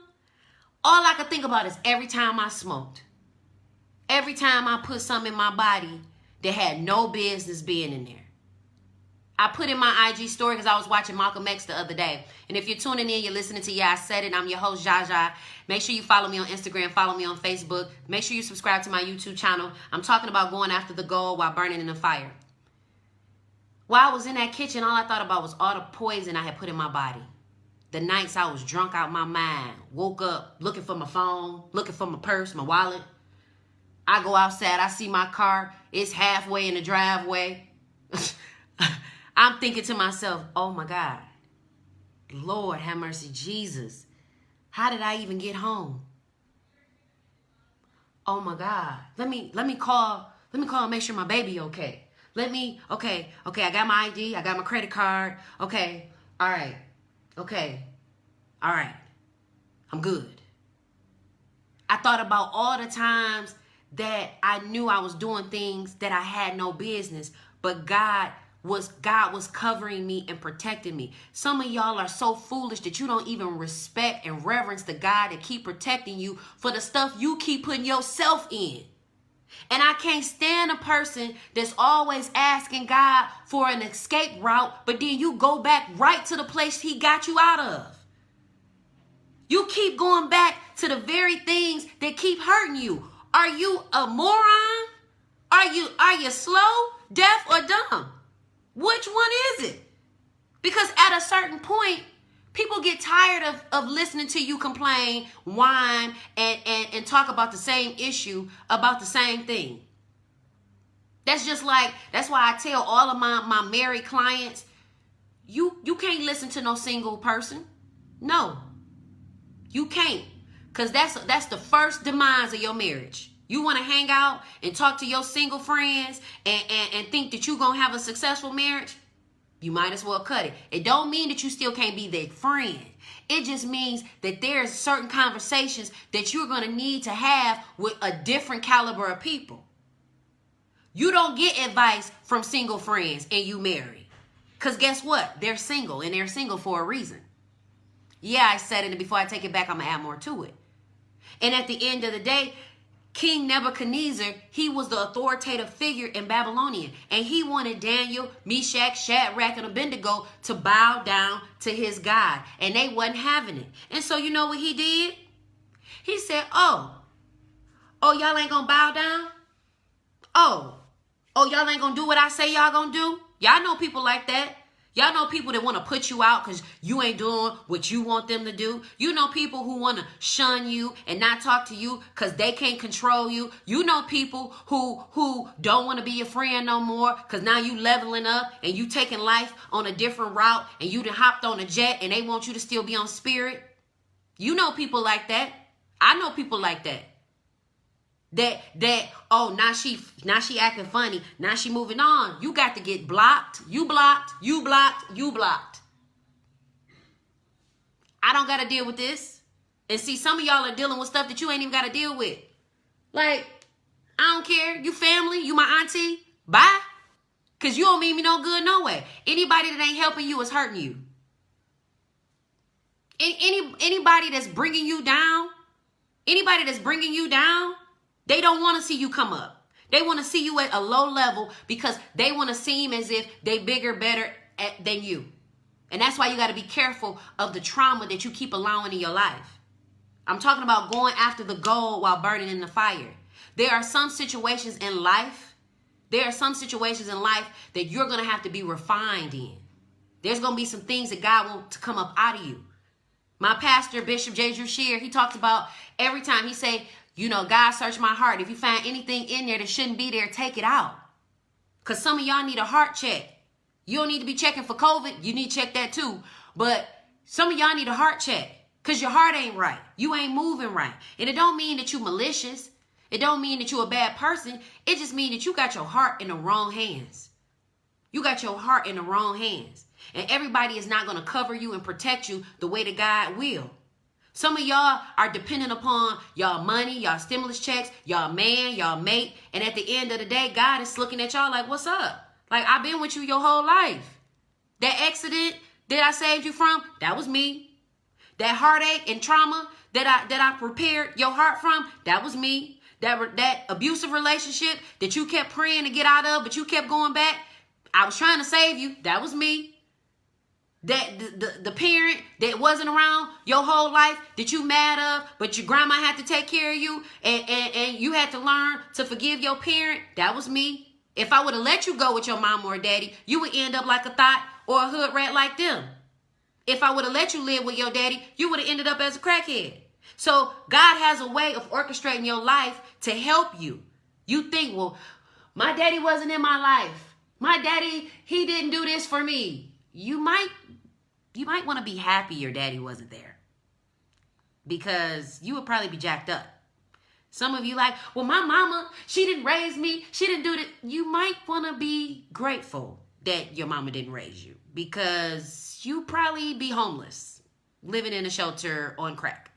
all I could think about is every time I smoked, every time I put something in my body that had no business being in there. I put in my IG story because I was watching Malcolm X the other day. And if you're tuning in, you're listening to I Said It. I'm your host, Jaja. Make sure you follow me on Instagram. Follow me on Facebook. Make sure you subscribe to my YouTube channel. I'm talking about going after the goal while burning in the fire. While I was in that kitchen, all I thought about was all the poison I had put in my body. The nights I was drunk out my mind. Woke up looking for my phone, looking for my purse, my wallet. I go outside. I see my car. It's halfway in the driveway. I'm thinking to myself, oh my God, Lord have mercy, Jesus. How did I even get home? Oh my God. Let me call and make sure my baby okay. Okay, I got my ID, I got my credit card. Okay, all right. I'm good. I thought about all the times that I knew I was doing things that I had no business, but God was covering me and protecting me. Some of y'all are so foolish that you don't even respect and reverence the God that keep protecting you for the stuff you keep putting yourself in. And I can't stand a person that's always asking God for an escape route, but then you go back right to the place he got you out of. You keep going back to the very things that keep hurting you. Are you a moron? Are you slow, deaf, or dumb? Which one is it? Because at a certain point, people get tired of listening to you complain, whine, and talk about the same issue, about the same thing. That's why I tell all of my married clients, you can't listen to no single person. No, you can't. Because that's the first demise of your marriage. You want to hang out and talk to your single friends and think that you're going to have a successful marriage? You might as well cut it. It don't mean that you still can't be their friend. It just means that there's certain conversations that you're going to need to have with a different caliber of people. You don't get advice from single friends and you marry. Because guess what? They're single, and they're single for a reason. Yeah, I said it, and before I take it back, I'm going to add more to it. And at the end of the day, King Nebuchadnezzar, he was the authoritative figure in Babylonian. And he wanted Daniel, Meshach, Shadrach, and Abednego to bow down to his God. And they wasn't having it. And so you know what he did? He said, oh, y'all ain't going to bow down? Oh, y'all ain't going to do what I say y'all going to do? Y'all know people like that. Y'all know people that want to put you out because you ain't doing what you want them to do. You know people who want to shun you and not talk to you because they can't control you. You know people who don't want to be your friend no more because now you leveling up and you taking life on a different route and you done hopped on a jet and they want you to still be on spirit. You know people like that. I know people like that. Oh, now she acting funny. Now she moving on. You got to get blocked. You blocked. You blocked. You blocked. I don't got to deal with this. And see, some of y'all are dealing with stuff that you ain't even got to deal with. Like, I don't care. You family. You my auntie. Bye. Because you don't mean me no good no way. Anybody that ain't helping you is hurting you. Anybody that's bringing you down. They don't want to see you come up. They want to see you at a low level because they want to seem as if they bigger, better than you. And that's why you got to be careful of the trauma that you keep allowing in your life. I'm talking about going after the gold while burning in the fire. There are some situations in life. That you're going to have to be refined in. There's going to be some things that God wants to come up out of you. My pastor, Bishop J. Drew Shear, he talks about every time he say, you know, God search my heart. If you find anything in there that shouldn't be there, take it out. Because some of y'all need a heart check. You don't need to be checking for COVID. You need to check that too. But some of y'all need a heart check because your heart ain't right. You ain't moving right. And it don't mean that you malicious. It don't mean that you a bad person. It just means that you got your heart in the wrong hands. You got your heart in the wrong hands. And everybody is not going to cover you and protect you the way that God will. Some of y'all are dependent upon y'all money, y'all stimulus checks, y'all man, y'all mate. And at the end of the day, God is looking at y'all like, what's up? Like, I've been with you your whole life. That accident that I saved you from, that was me. That heartache and trauma that I prepared your heart from, that was me. That abusive relationship that you kept praying to get out of, but you kept going back, I was trying to save you. That was me. That the parent that wasn't around your whole life that you mad of, but your grandma had to take care of you and you had to learn to forgive your parent. That was me. If I would have let you go with your mom or daddy, you would end up like a thought or a hood rat like them. If I would have let you live with your daddy, you would have ended up as a crackhead. So God has a way of orchestrating your life to help you. You think, well, my daddy wasn't in my life. My daddy, he didn't do this for me. You might want to be happy your daddy wasn't there because you would probably be jacked up. Some of you like, well, my mama, she didn't raise me. She didn't do that. You might want to be grateful that your mama didn't raise you because you probably be homeless, living in a shelter on crack.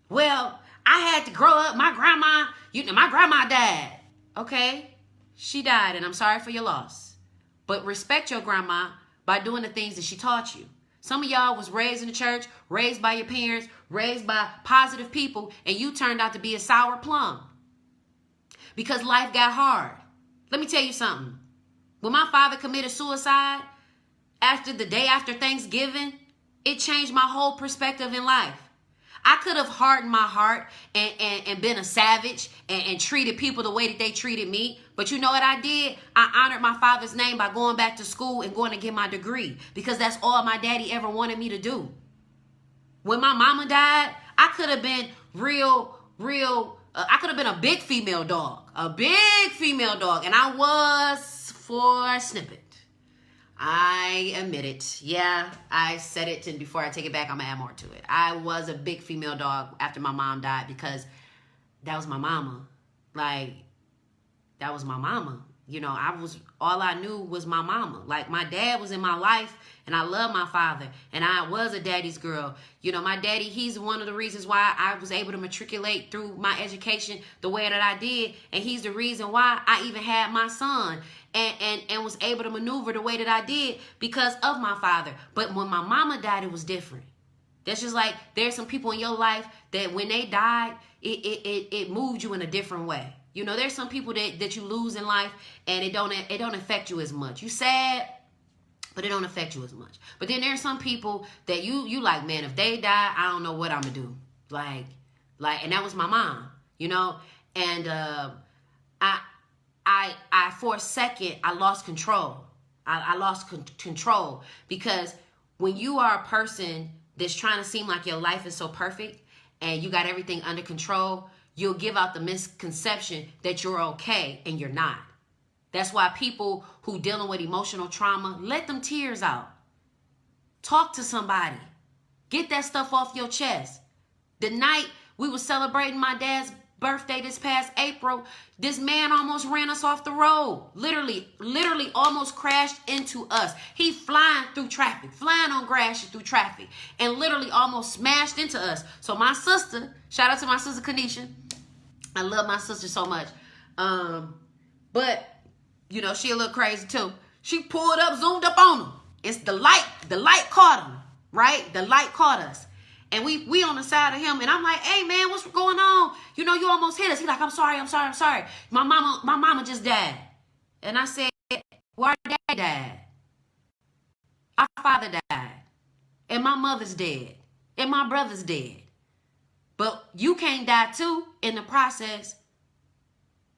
Well, I had to grow up. My grandma died. Okay, she died and I'm sorry for your loss. But respect your grandma by doing the things that she taught you. Some of y'all was raised in the church, raised by your parents, raised by positive people, and you turned out to be a sour plum because life got hard. Let me tell you something. When my father committed suicide the day after Thanksgiving, it changed my whole perspective in life. I could have hardened my heart and been a savage and treated people the way that they treated me. But you know what I did? I honored my father's name by going back to school and going to get my degree because that's all my daddy ever wanted me to do. When my mama died, I could have been I could have been a big female dog. And I was for a snippet. I admit it. Yeah, I said it, and before I take it back, I'm going to add more to it. I was a big female dog after my mom died because that was my mama. Like, that was my mama. You know, all I knew was my mama. Like, my dad was in my life, and I love my father, and I was a daddy's girl. You know, my daddy, he's one of the reasons why I was able to matriculate through my education the way that I did, and he's the reason why I even had my son and was able to maneuver the way that I did because of my father. But when my mama died, it was different. That's just like, there's some people in your life that when they died, it moved you in a different way. You know, there's some people that you lose in life and it don't affect you as much. You sad, but it don't affect you as much. But then there's some people that you like, man, if they die, I don't know what I'm gonna do. Like, and that was my mom, you know? And I for a second, I lost control. I lost control because when you are a person that's trying to seem like your life is so perfect and you got everything under control, you'll give out the misconception that you're okay and you're not. That's why people who dealing with emotional trauma, let them tears out. Talk to somebody. Get that stuff off your chest. The night we were celebrating my dad's birthday this past April, this man almost ran us off the road. Literally almost crashed into us. He flying through traffic, flying on grass through traffic, and literally almost smashed into us. So my sister, shout out to my sister Kanisha. I love my sister so much. But, you know, she a little crazy too. She pulled up, zoomed up on him. It's the light caught him, right? The light caught us. And we on the side of him, and I'm like, hey man, what's going on? You know, you almost hit us. He's like, I'm sorry. My mama just died. And I said, well, our dad died. Our father died. And my mother's dead. And my brother's dead. But you can't die too in the process.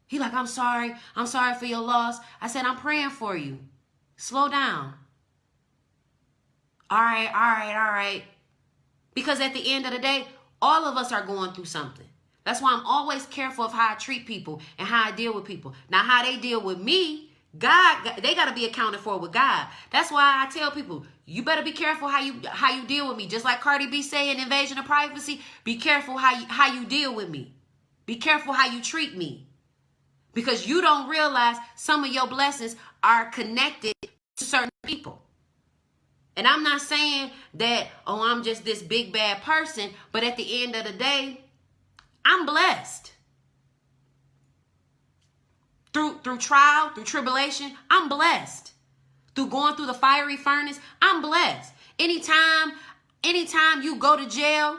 He like, I'm sorry for your loss. I said, I'm praying for you. Slow down. All right. Because at the end of the day, all of us are going through something. That's why I'm always careful of how I treat people and how I deal with people. Now, how they deal with me, God, they got to be accounted for with God. That's why I tell people, you better be careful how you deal with me. Just like Cardi B saying, invasion of privacy, be careful how you deal with me. Be careful how you treat me. Because you don't realize some of your blessings are connected to certain people. And I'm not saying that, oh, I'm just this big bad person, but at the end of the day, I'm blessed. Through trial, through tribulation, I'm blessed. Through going through the fiery furnace, I'm blessed. Anytime you go to jail,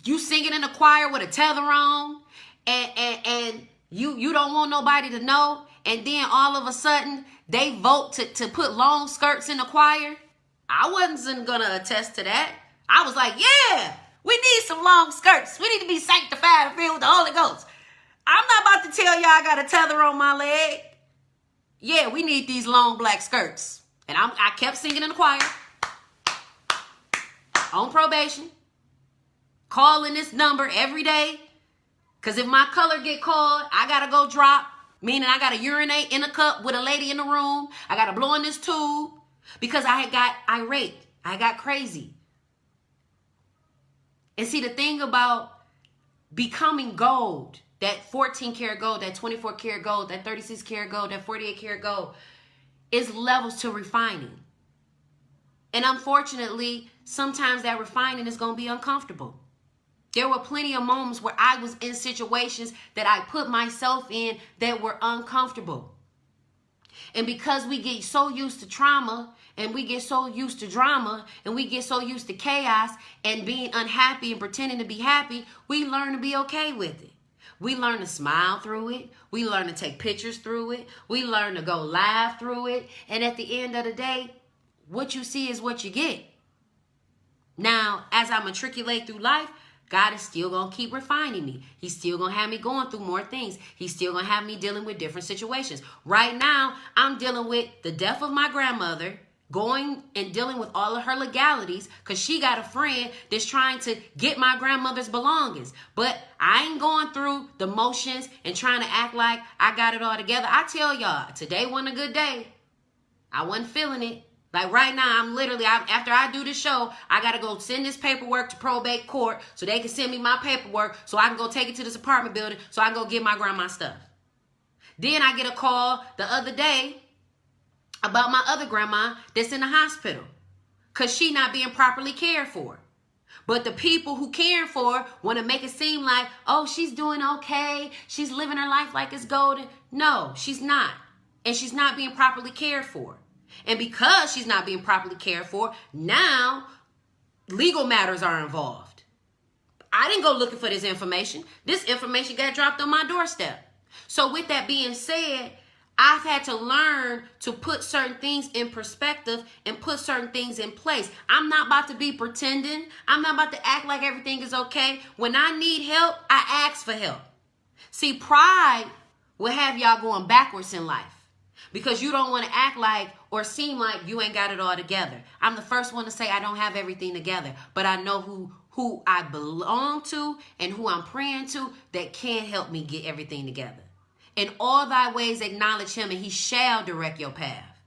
you singing in the choir with a tether on, and you don't want nobody to know, and then all of a sudden they vote to put long skirts in the choir. I wasn't gonna attest to that. I was like, yeah, we need some long skirts. We need to be sanctified and filled with the Holy Ghost. I'm not about to tell y'all I got a tether on my leg. Yeah, we need these long black skirts. And I kept singing in the choir. On probation. Calling this number every day. Because if my color get called, I got to go drop. Meaning I got to urinate in a cup with a lady in the room. I got to blow in this tube. Because I had got irate. I got crazy. And see, the thing about becoming gold, that 14 karat gold, that 24 karat gold, that 36 karat gold, that 48 karat gold, is levels to refining. And unfortunately, sometimes that refining is going to be uncomfortable. There were plenty of moments where I was in situations that I put myself in that were uncomfortable. And because we get so used to trauma, and we get so used to drama, and we get so used to chaos and being unhappy and pretending to be happy, we learn to be okay with it. We learn to smile through it. We learn to take pictures through it. We learn to go live through it. And at the end of the day, what you see is what you get. Now, as I matriculate through life, God is still going to keep refining me. He's still going to have me going through more things. He's still going to have me dealing with different situations. Right now, I'm dealing with the death of my grandmother, going and dealing with all of her legalities because she got a friend that's trying to get my grandmother's belongings. But I ain't going through the motions and trying to act like I got it all together. I tell y'all, today wasn't a good day. I wasn't feeling it. Like right now, after I do this show, I got to go send this paperwork to probate court so they can send me my paperwork so I can go take it to this apartment building so I can go get my grandma's stuff. Then I get a call the other day about my other grandma that's in the hospital because she not being properly cared for. But the people who care for her want to make it seem like, oh, she's doing okay. She's living her life like it's golden. No, she's not. And she's not being properly cared for. And because she's not being properly cared for, now legal matters are involved. I didn't go looking for this information. This information got dropped on my doorstep. So with that being said, I've had to learn to put certain things in perspective and put certain things in place. I'm not about to be pretending. I'm not about to act like everything is okay. When I need help, I ask for help. See, pride will have y'all going backwards in life because you don't want to act like or seem like you ain't got it all together. I'm the first one to say I don't have everything together, but I know who I belong to and who I'm praying to that can help me get everything together. In all thy ways acknowledge him, and he shall direct your path.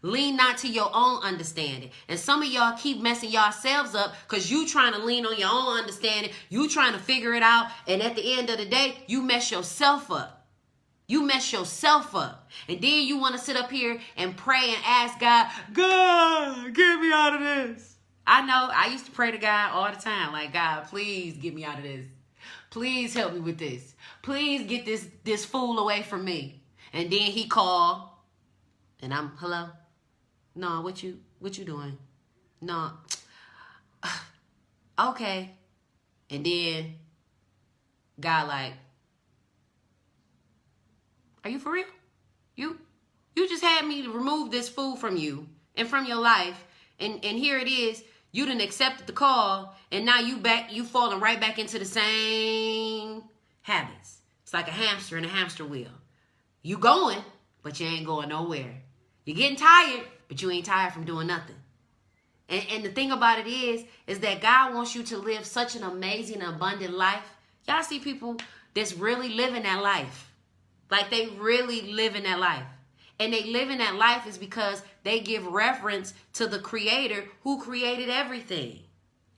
Lean not to your own understanding. And some of y'all keep messing yourselves up because you trying to lean on your own understanding. You trying to figure it out. And at the end of the day, you mess yourself up. You mess yourself up. And then you want to sit up here and pray and ask God, God, get me out of this. I know. I used to pray to God all the time. Like, God, please get me out of this. Please help me with this. Please get this fool away from me. And then he called. And I'm, hello? No, what you doing? No. Okay. And then God like, are you for real? You just had me to remove this fool from you and from your life. And here it is. You done accepted the call, and now you falling right back into the same habits. It's like a hamster in a hamster wheel. You going, but you ain't going nowhere. You're getting tired, but you ain't tired from doing nothing. And the thing about it is that God wants you to live such an amazing, abundant life. Y'all see people that's really living that life. Like they really living that life. And they live in that life is because they give reference to the creator who created everything.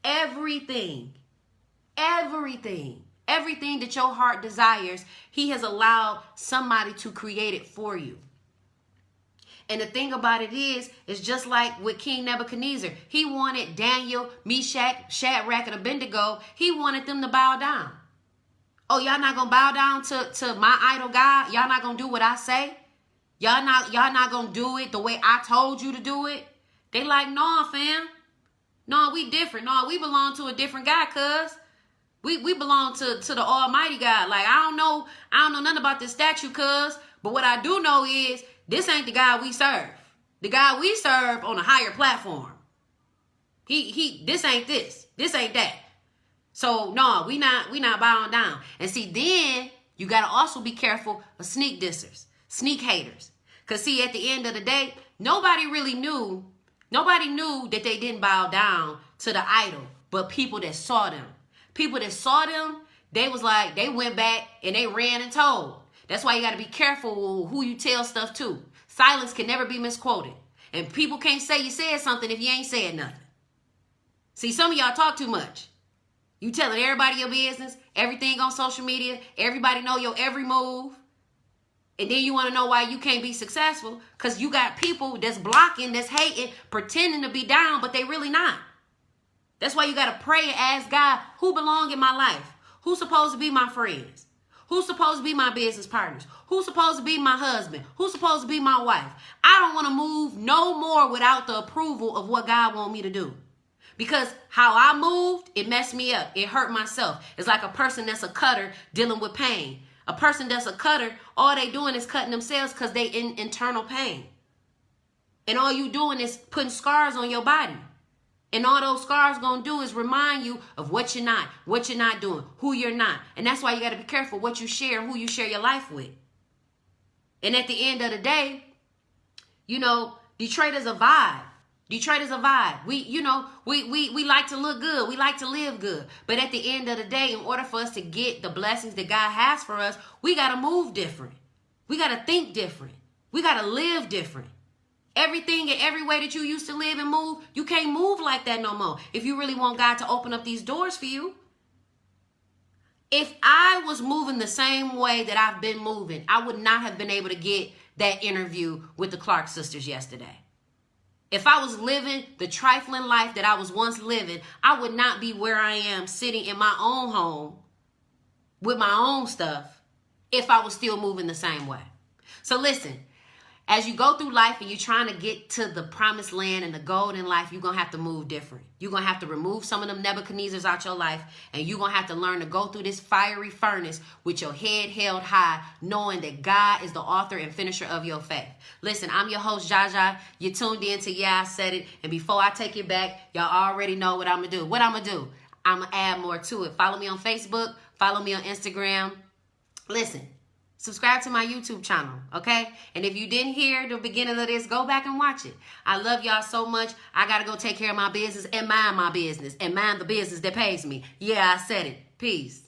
Everything. Everything. Everything that your heart desires, he has allowed somebody to create it for you. And the thing about it is just like with King Nebuchadnezzar. He wanted Daniel, Meshach, Shadrach, and Abednego. He wanted them to bow down. Oh, y'all not going to bow down to my idol God? Y'all not going to do what I say? Y'all not gonna do it the way I told you to do it? They like, no, fam. No, we different. No, we belong to a different God, cuz. We belong to the Almighty God. Like, I don't know nothing about this statue, cuz. But what I do know is this ain't the God we serve. The God we serve on a higher platform. This ain't this. This ain't that. So no, we not bowing down. And see, then you gotta also be careful of sneak dissers, sneak haters. Because see, at the end of the day, nobody knew that they didn't bow down to the idol, but people that saw them. People that saw them, they was like, they went back and they ran and told. That's why you got to be careful who you tell stuff to. Silence can never be misquoted. And people can't say you said something if you ain't said nothing. See, some of y'all talk too much. You telling everybody your business, everything on social media, everybody know your every move. And then you want to know why you can't be successful because you got people that's blocking, that's hating, pretending to be down, but they really not. That's why you got to pray and ask God, who belong in my life? Who's supposed to be my friends? Who's supposed to be my business partners? Who's supposed to be my husband? Who's supposed to be my wife? I don't want to move no more without the approval of what God wants me to do. Because how I moved, it messed me up. It hurt myself. It's like a person that's a cutter dealing with pain. A person that's a cutter, all they doing is cutting themselves because they in internal pain. And all you doing is putting scars on your body. And all those scars going to do is remind you of what you're not doing, who you're not. And that's why you got to be careful what you share and who you share your life with. And at the end of the day, Detroit is a vibe. Detroit is a vibe. We like to look good. We like to live good. But at the end of the day, in order for us to get the blessings that God has for us, we got to move different. We got to think different. We got to live different. Everything and every way that you used to live and move, you can't move like that no more. If you really want God to open up these doors for you. If I was moving the same way that I've been moving, I would not have been able to get that interview with the Clark sisters yesterday. If I was living the trifling life that I was once living, I would not be where I am sitting in my own home with my own stuff if I was still moving the same way. So listen, as you go through life and you're trying to get to the promised land and the golden life, you're going to have to move different. You're going to have to remove some of them Nebuchadnezzars out your life, and you're going to have to learn to go through this fiery furnace with your head held high, knowing that God is the author and finisher of your faith. Listen, I'm your host, Jaja. You tuned in to Yeah, I Said It. And before I take it back, y'all already know what I'm going to do. What I'm going to do? I'm going to add more to it. Follow me on Facebook. Follow me on Instagram. Listen. Subscribe to my YouTube channel, okay? And if you didn't hear the beginning of this, go back and watch it. I love y'all so much. I got to go take care of my business and mind my business and mind the business that pays me. Yeah, I said it. Peace.